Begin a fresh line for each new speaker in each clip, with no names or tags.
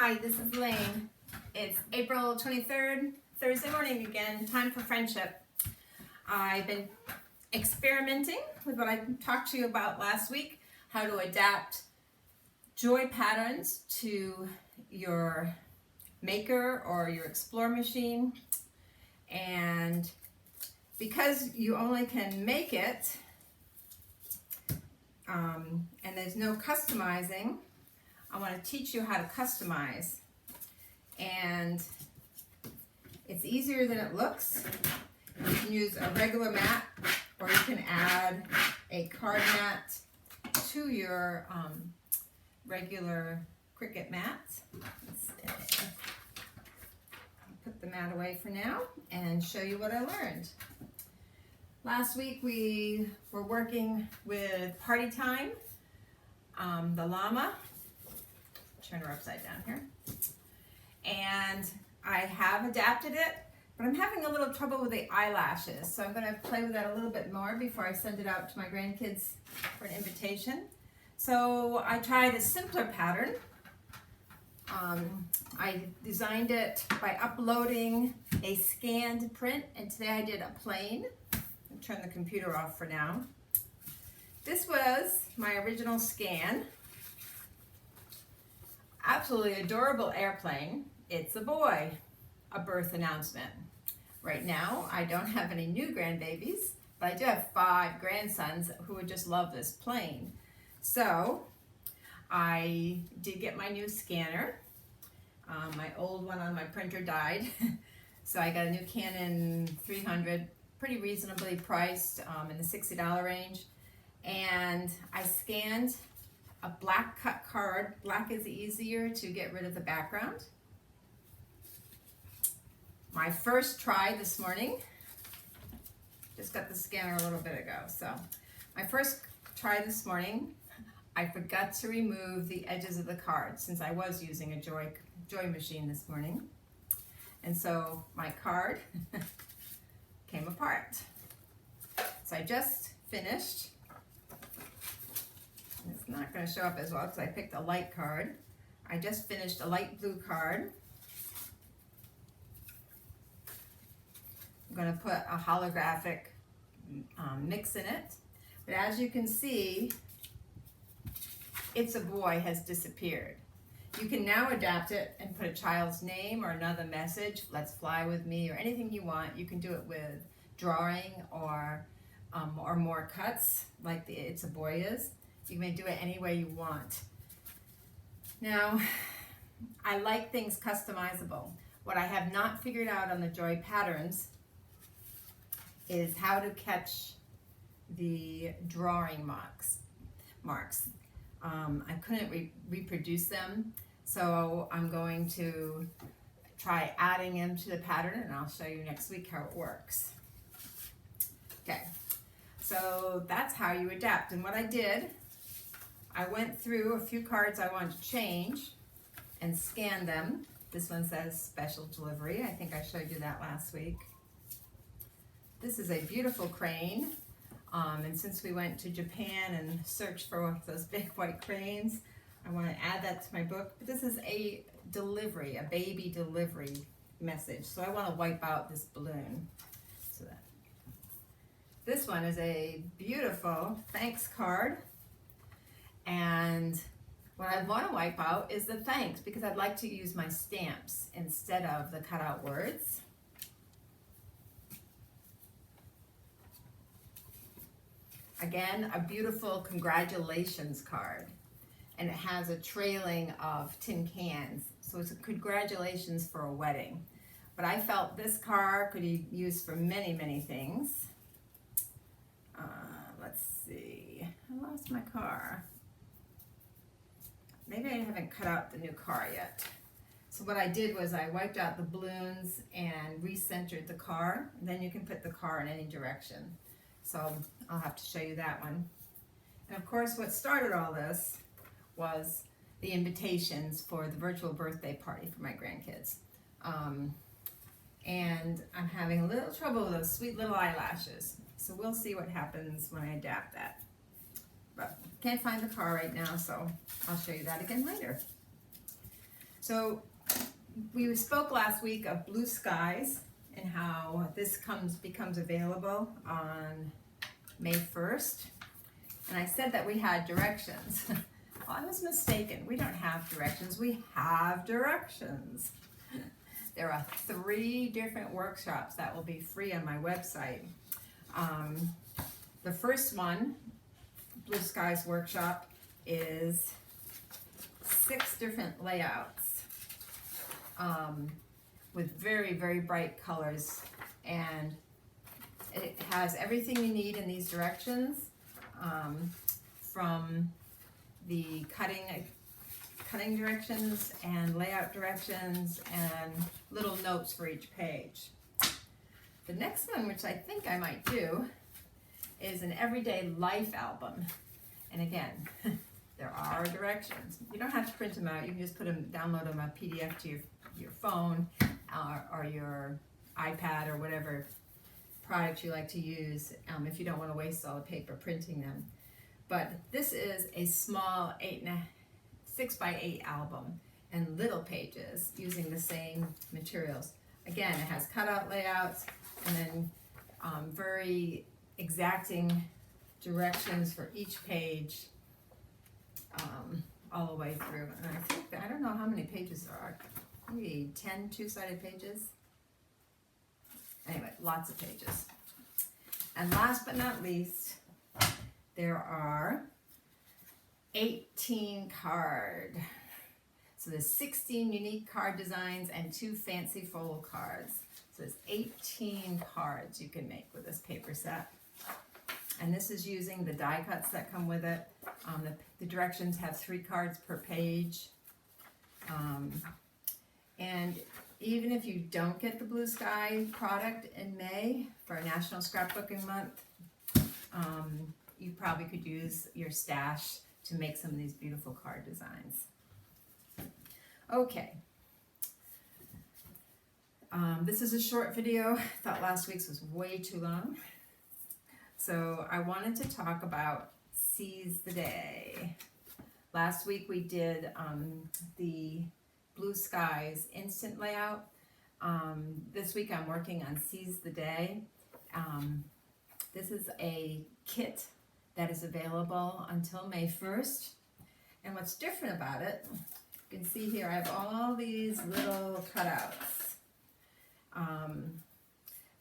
Hi, this is Alayne. It's April 23rd, Thursday morning again, time for friendship. I've been experimenting with what I talked to you about last week, how to adapt joy patterns to your maker or your Explore machine. And because you only can make it, and there's no customizing, I want to teach you how to customize. And it's easier than it looks. You can use a regular mat, or you can add a card mat to your regular Cricut mat. Let's put the mat away for now and show you what I learned. Last week we were working with Party Time, the llama. Turn her upside down here. And I have adapted it, but I'm having a little trouble with the eyelashes. So I'm going to play with that a little bit more before I send it out to my grandkids for an invitation. So I tried a simpler pattern. I designed it by uploading a scanned print, and today I did a plain. I'll turn the computer off for now. This was my original scan. Absolutely adorable airplane. It's a boy. A birth announcement. Right now, I don't have any new grandbabies, but I do have 5 grandsons who would just love this plane. So, I did get my new scanner. My old one on my printer died. So I got a new Canon 300, pretty reasonably priced, in the $60 range. And I scanned a black cut card. Black is easier to get rid of the background. My first try this morning, just got the scanner a little bit ago. So my first try this morning, I forgot to remove the edges of the card since I was using a Joy machine this morning. And so my card came apart. So I just finished. It's not going to show up as well because I picked a light card. I just finished a light blue card. I'm going to put a holographic mix in it. But as you can see, It's a Boy has disappeared. You can now adapt it and put a child's name or another message, let's fly with me, or anything you want. You can do it with drawing or more cuts like the It's a Boy is. You may do it any way you want. Now, I like things customizable. What I have not figured out on the Joy patterns is how to catch the drawing marks. I couldn't reproduce them, so I'm going to try adding them to the pattern, and I'll show you next week how it works. Okay, so that's how you adapt. And what I did, I went through a few cards I wanted to change and scanned them. This one says special delivery. I think I showed you that last week. This is a beautiful crane. And since we went to Japan and searched for those big white cranes, I want to add that to my book. But this is a delivery, a baby delivery message. So I want to wipe out this balloon. So this one is a beautiful thanks card. And what I want to wipe out is the thanks, because I'd like to use my stamps instead of the cutout words. Again, a beautiful congratulations card. And it has a trailing of tin cans. So it's a congratulations for a wedding. But I felt this card could be used for many, many things. Let's see. I lost my car. Maybe I haven't cut out the new car yet. So what I did was I wiped out the balloons and recentered the car. And then you can put the car in any direction. So I'll have to show you that one. And of course, what started all this was the invitations for the virtual birthday party for my grandkids. And I'm having a little trouble with those sweet little eyelashes. So we'll see what happens when I adapt that. But can't find the car right now, so I'll show you that again later. So we spoke last week of blue skies and how this becomes available on May 1st. And I said that we had directions. Well, I was mistaken. We don't have directions. We have directions. There are 3 different workshops that will be free on my website. The first one, Blue Skies Workshop, is 6 different layouts with very, very bright colors, and it has everything you need in these directions, from the cutting directions and layout directions and little notes for each page. The next one, which I think I might do, is an everyday life album. And again, there are directions. You don't have to print them out. You can just download them a PDF to your phone or your iPad or whatever product you like to use, if you don't want to waste all the paper printing them. But this is a small 6x8 album and little pages using the same materials. Again, it has cutout layouts and then very exacting directions for each page, all the way through. And I think I don't know how many pages there are. Maybe 10 two-sided pages. Anyway, lots of pages. And last but not least, there are 18 card. So there's 16 unique card designs and 2 fancy fold cards. So there's 18 cards you can make with this paper set. And this is using the die cuts that come with it. The directions have 3 cards per page. And even if you don't get the Blue Sky product in May for National Scrapbooking Month, you probably could use your stash to make some of these beautiful card designs. Okay. This is a short video. I thought last week's was way too long. So I wanted to talk about Seize the Day. Last week we did the Blue Skies instant layout. This week I'm working on Seize the Day. This is a kit that is available until May 1st. And what's different about it, you can see here I have all these little cutouts.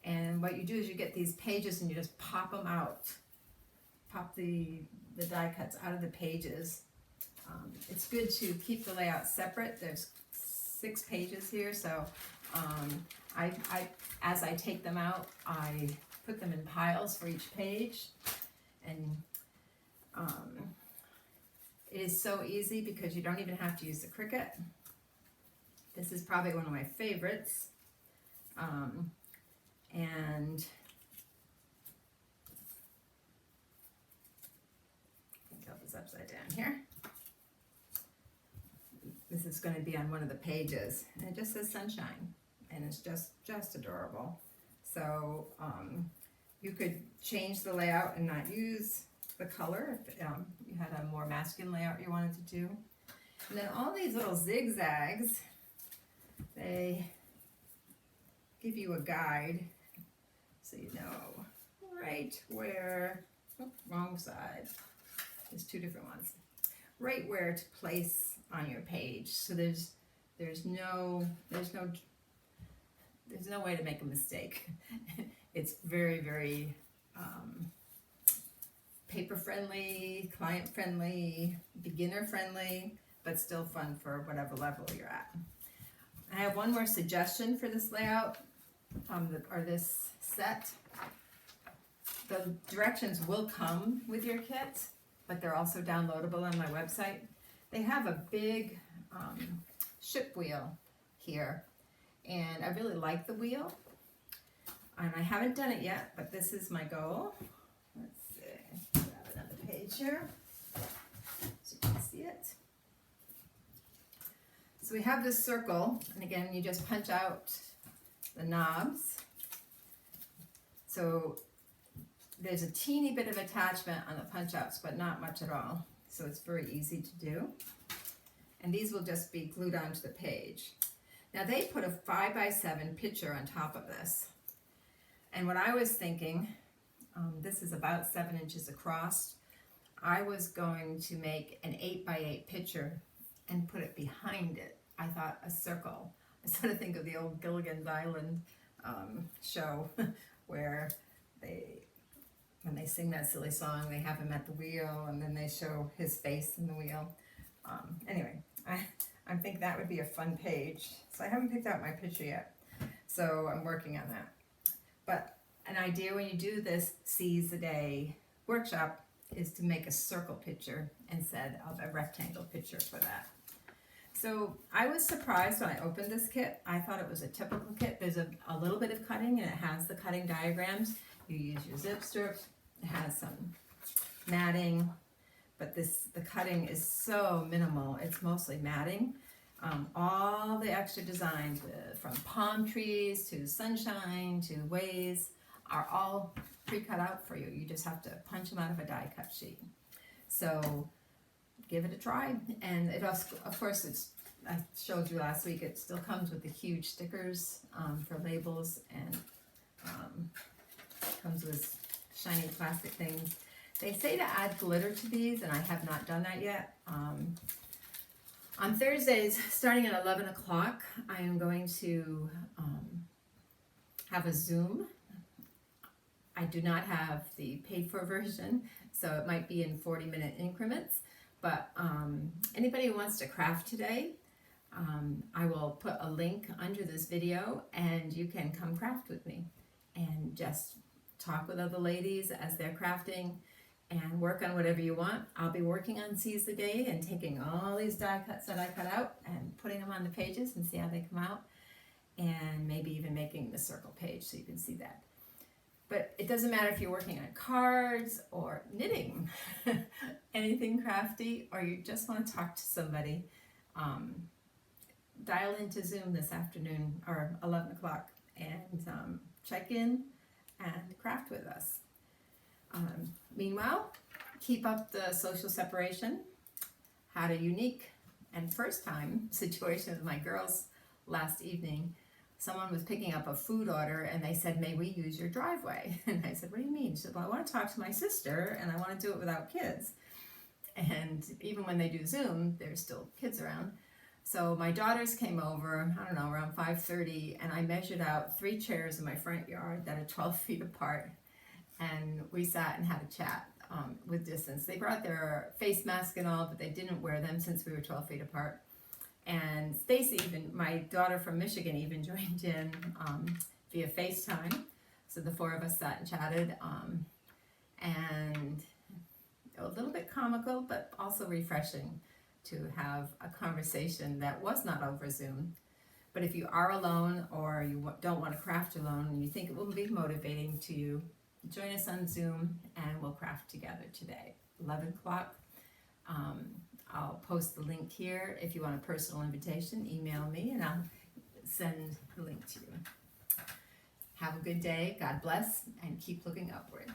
And what you do is you get these pages and you just pop them out. Pop the die cuts out of the pages. It's good to keep the layout separate. There's 6 pages here, so as I take them out, I put them in piles for each page. And it is so easy because you don't even have to use the Cricut. This is probably one of my favorites. And I can tilt this upside down here. This is going to be on one of the pages, and it just says sunshine, and it's just adorable. So you could change the layout and not use the color if you had a more masculine layout you wanted to do. And then all these little zigzags, they give you a guide so you know right where, oh, wrong side, there's 2 different ones, right where to place on your page. So there's no way to make a mistake. It's very, very paper friendly, client friendly, beginner friendly, but still fun for whatever level you're at. I have one more suggestion for this layout, or this set. The directions will come with your kit, but they're also downloadable on my website. They have a big ship wheel here, and I really like the wheel. And I haven't done it yet, but this is my goal. Let's see, grab another page here so you can see it. So we have this circle, and again, you just punch out the knobs. So there's a teeny bit of attachment on the punch outs, but not much at all. So it's very easy to do. and these will just be glued onto the page. Now they put a 5x7 picture on top of this, and what I was thinking, this is about 7 inches across. I was going to make an 8x8 picture and put it behind it. I thought a circle. I sort of think of the old Gilligan's Island show where when they sing that silly song, they have him at the wheel and then they show his face in the wheel. Anyway, I think that would be a fun page. So I haven't picked out my picture yet, so I'm working on that. But an idea when you do this Seize the Day workshop is to make a circle picture instead of a rectangle picture for that. So I was surprised when I opened this kit. I thought it was a typical kit. There's a little bit of cutting, and it has the cutting diagrams. You use your zip strips. It has some matting, but the cutting is so minimal. It's mostly matting. All the extra designs, from palm trees to sunshine to waves, are all pre-cut out for you. You just have to punch them out of a die cut sheet. So give it a try. And it also, of course, I showed you last week, it still comes with the huge stickers for labels, and comes with shiny plastic things. They say to add glitter to these, and I have not done that yet. On Thursdays, starting at 11 o'clock, I am going to have a Zoom. I do not have the paid-for version, so it might be in 40-minute increments. But anybody who wants to craft today, I will put a link under this video, and you can come craft with me and just talk with other ladies as they're crafting and work on whatever you want. I'll be working on Seize the Day and taking all these die cuts that I cut out and putting them on the pages and see how they come out, and maybe even making the circle page so you can see that. But it doesn't matter if you're working on cards or knitting, anything crafty, or you just want to talk to somebody, dial into Zoom this afternoon or 11 o'clock and check in and craft with us. Meanwhile, keep up the social separation. Had a unique and first time situation with my girls last evening. Someone was picking up a food order and they said, "May we use your driveway?" And I said, "What do you mean?" She said, "Well, I want to talk to my sister and I want to do it without kids." And even when they do Zoom, there's still kids around. So my daughters came over, I don't know, around 5:30, and I measured out 3 chairs in my front yard that are 12 feet apart. And we sat and had a chat with distance. They brought their face mask and all, but they didn't wear them since we were 12 feet apart. And Stacy, even my daughter from Michigan, even joined in via FaceTime. So the 4 of us sat and chatted, and a little bit comical, but also refreshing to have a conversation that was not over Zoom. But if you are alone or you don't want to craft alone and you think it will be motivating to you, join us on Zoom and we'll craft together today, 11 o'clock. I'll post the link here. If you want a personal invitation, email me and I'll send the link to you. Have a good day. God bless, and keep looking upward.